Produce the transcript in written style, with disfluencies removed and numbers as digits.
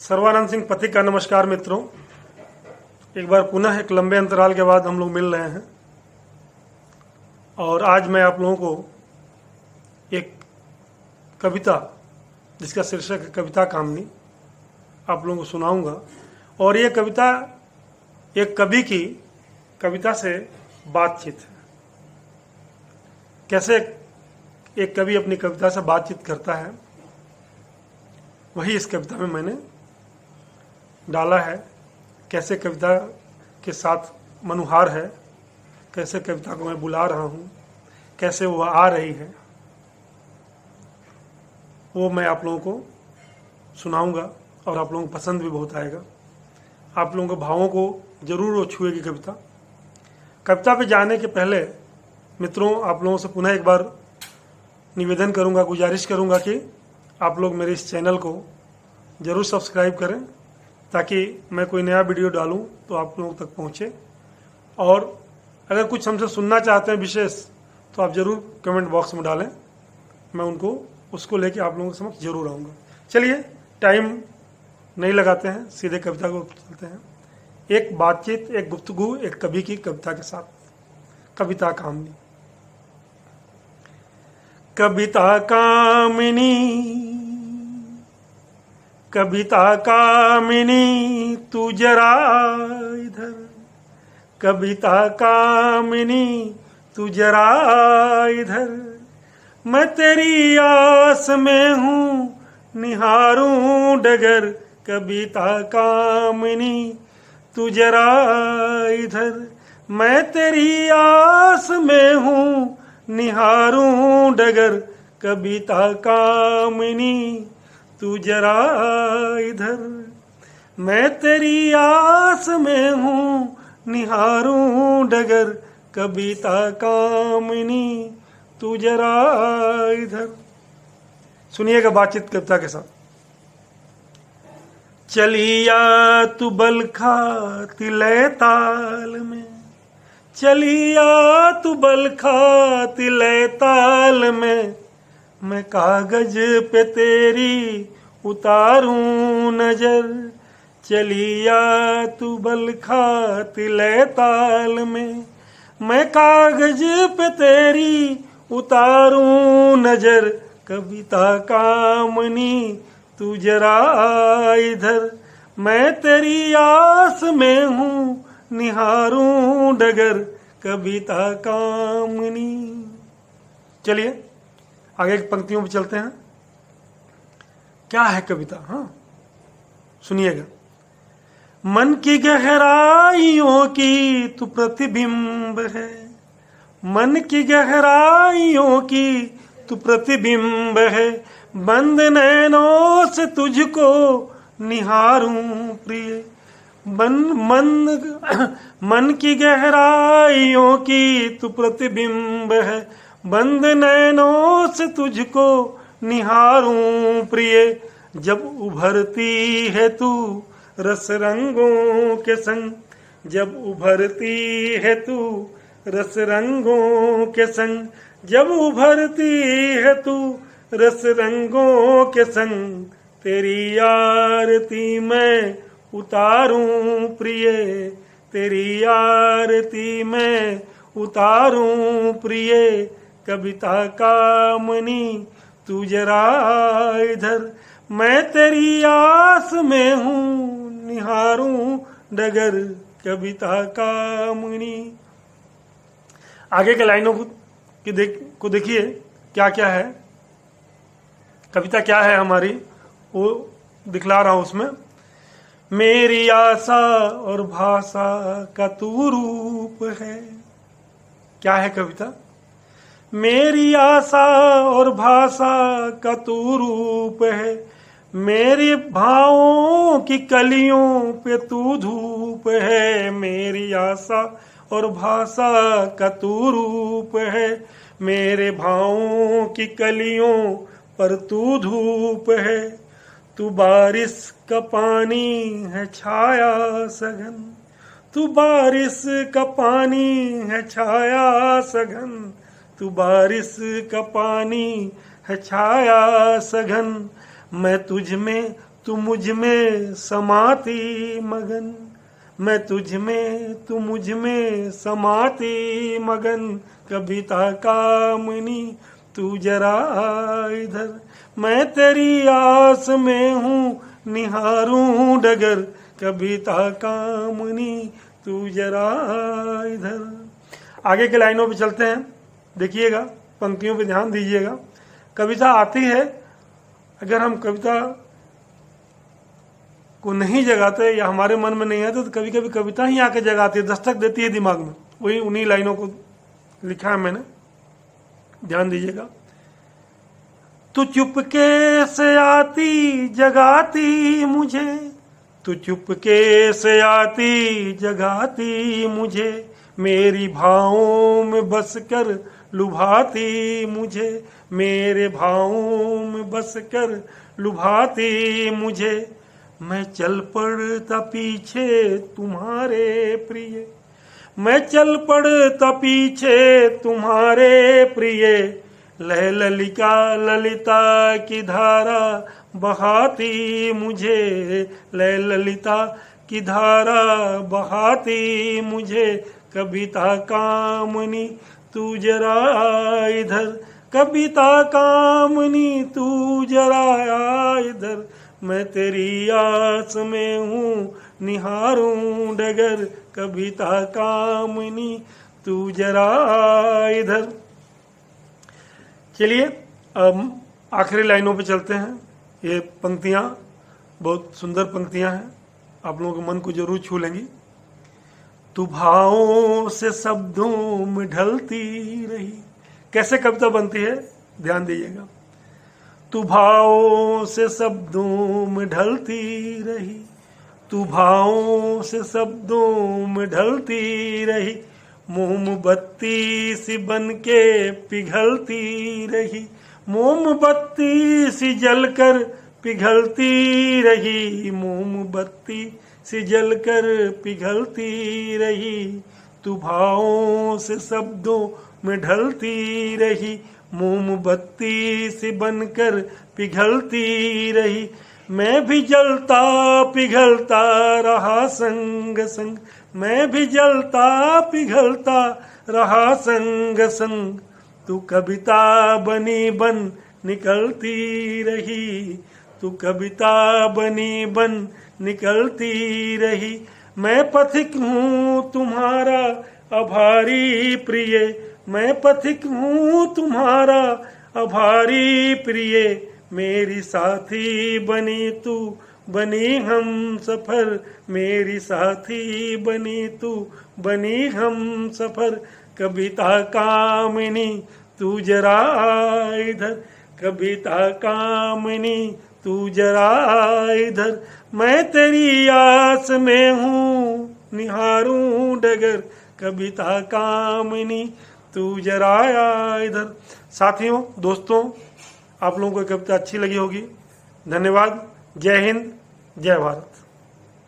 सर्वानंद सिंह पथिक का नमस्कार मित्रों। एक बार पुनः एक लंबे अंतराल के बाद हम लोग मिल रहे हैं और आज मैं आप लोगों को एक कविता जिसका शीर्षक है कविता कामनी आप लोगों को सुनाऊंगा। और ये कविता एक कवि की कविता से बातचीत है। कैसे एक कवि अपनी कविता से बातचीत करता है वही इस कविता में मैंने डाला है। कैसे कविता के साथ मनुहार है, कैसे कविता को मैं बुला रहा हूँ, कैसे वह आ रही है, वो मैं आप लोगों को सुनाऊंगा और आप लोगों को पसंद भी बहुत आएगा। आप लोगों के भावों को जरूर वो छुएगी कविता। कविता पे जाने के पहले मित्रों आप लोगों से पुनः एक बार निवेदन करूंगा, गुजारिश करूंगा कि आप लोग मेरे इस चैनल को ज़रूर सब्सक्राइब करें ताकि मैं कोई नया वीडियो डालूं तो आप लोगों तक पहुंचे। और अगर कुछ हमसे सुनना चाहते हैं विशेष तो आप ज़रूर कमेंट बॉक्स में डालें, मैं उसको लेके आप लोगों के समक्ष जरूर आऊँगा। चलिए टाइम नहीं लगाते हैं, सीधे कविता को चलते हैं। एक बातचीत, एक गुफ्तगू एक कवि की कविता के साथ। कविता कामनी। कविता कामिनी, कविता कामिनी तू जरा इधर, कविता कामिनी तू जरा इधर, मैं तेरी आस में हूँ निहारूं डगर, कविता कामिनी तू जरा इधर, मैं तेरी आस में हूँ निहारूं डगर, कविता कामिनी तू जरा इधर, मैं तेरी आस में हूँ निहारूं डगर, कविता कामिनी तू जरा इधर। सुनिएगा बातचीत कविता के साथ। चलिया तू बलखा तिलय ताल में, चलिया तू बलखा तिलय ताल में, मैं कागज पे तेरी उतारूं नजर, चलिया तू बलखा तिलय ताल में, मैं कागज पे तेरी उतारूं नजर, कविता कामनी तू जरा इधर, मैं तेरी आस में हूँ निहारूं डगर, कविता कामनी। चलिए आगे की पंक्तियों पर चलते हैं। क्या है कविता? हाँ सुनिएगा। मन की गहराइयों की तू प्रतिबिंब है, मन की गहराइयों की तू प्रतिबिंब है, बंद नैनों से तुझको निहारूं प्रिय, मन की गहराइयों की तू प्रतिबिंब है, बंद नैनों से तुझको निहारूं प्रिय, जब उभरती है तू रस रंगों के संग, जब उभरती है तू रस रंगों के संग, जब उभरती है तू रस रंगों के संग, तेरी आरती मैं उतारूं प्रिय, तेरी आरती मैं उतारूं प्रिय, कविता कामनी तू जरा इधर, मैं तेरी आस में हूँ निहारूं डगर, कविता कामनी। आगे के लाइनों को देखिए क्या क्या है, कविता क्या है हमारी वो दिखला रहा हूं उसमें। मेरी आशा और भाषा का तू रूप है। क्या है कविता? मेरी आशा और भाषा का तू रूप है, मेरी भावों की कलियों पे तू धूप है, मेरी आशा और भाषा का तू रूप है, मेरे भावों की कलियों पर तू धूप है, तू बारिश का पानी है छाया सघन, तू बारिश का पानी है छाया सघन, तू बारिश का पानी है छाया सघन, मैं तुझ में तू मुझ में समाती मगन, मैं तुझ में तू मुझ में समाती मगन, कविता कामनी तू जरा इधर, मैं तेरी आस में हूँ निहारूं डगर, कविता कामनी तू जरा इधर। आगे के लाइनों पे चलते हैं, देखिएगा, पंक्तियों पे ध्यान दीजिएगा। कविता आती है, अगर हम कविता को नहीं जगाते या हमारे मन में नहीं आते तो कभी कभी कविता ही आके जगाती है, दस्तक देती है दिमाग में। वही उन्हीं लाइनों को लिखा है मैंने, ध्यान दीजिएगा। तू चुपके से आती जगाती मुझे, तू चुपके से आती जगाती मुझे, मेरी भावों में बस कर लुभाती मुझे, मेरे भावों में बस कर लुभाती मुझे, मैं चल पड़ता पीछे तुम्हारे प्रिय, मैं चल पड़ता पीछे तुम्हारे प्रिय, लह ललिका ललिता की धारा बहाती मुझे, लह ललिता की धारा बहाती मुझे, कविता कामनी तू जरा इधर, कविता कामनी तू जरा इधर, मैं तेरी आस में हूँ निहारूं डगर, कविता कामनी तू जरा इधर। चलिए अब आखिरी लाइनों पे चलते हैं। ये पंक्तियाँ बहुत सुंदर पंक्तियाँ हैं, आप लोगों के मन को जरूर छू लेंगी। तू भावों से शब्दों में ढलती रही, कैसे कविता बनती है ध्यान दीजिएगा। तू भावों से शब्दों में ढलती रही, तू भावों से शब्दों में ढलती रही, मोमबत्ती सी बन के पिघलती रही, मोमबत्ती सी जलकर पिघलती रही, मोमबत्ती सी जलकर पिघलती रही, तू भावों से शब्दों में ढलती रही, मोमबत्ती सी बनकर पिघलती रही, मैं भी जलता पिघलता रहा संग संग, मैं भी जलता पिघलता रहा संग संग, तू कविता बनी बन निकलती रही, तू कविता बनी बन निकलती रही, मैं पथिक हूँ तुम्हारा आभारी प्रिय, मैं पथिक हूँ तुम्हारा आभारी प्रिय, मेरी साथी बनी तू बनी हम सफर, मेरी साथी बनी तू बनी हम सफर, कविता कामिनी तू जरा इधर, कविता कामिनी तू जरा इधर, मैं तेरी आस में हूँ निहारूं डगर, कविता कामिनी तू जरा इधर। साथियों, दोस्तों, आप लोगों को कविता अच्छी लगी होगी। धन्यवाद। जय हिंद, जय भारत।